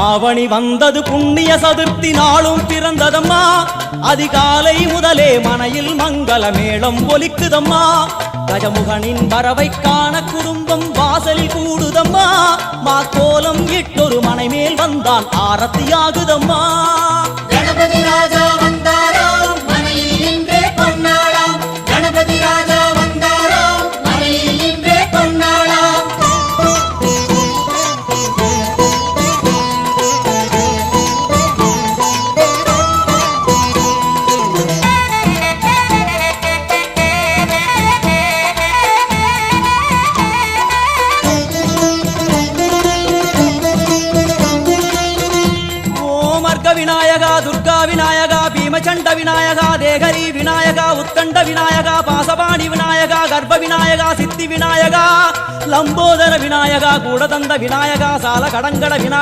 ஆவணி வந்தது புண்ணிய சதுர்த்தி நாளும் பிறந்ததம்மா அதிகாலை முதலே மனையில் மங்கள மேளம் ஒலிக்குதம்மா கஜமுகனின் வரவை காண குடும்பம் வாசலில் கூடுதம்மா மாக்கோலம் இட்டொரு மனை மேல் வந்தான் ஆரத்தியாகுதம்மா கணபதி ராஜா வந்தாராம் மனையில் இன்றே பொன்னாளாம் கணபதி ராஜா வந்தாராம் மனையில் இன்றே பொன்னாளாம் விநாயகா துர்கா விநாயகா பீமச்சண்ட விநாயகா தேகரி விநாயகா உத்தண்ட விநாயகா பாசபாணி விநாயகா கர்ப்ப விநாயகா சித்தி விநாயகா லம்போதர விநாயகா கூடதந்த விநாயகா சால கடங்கட விநாயகா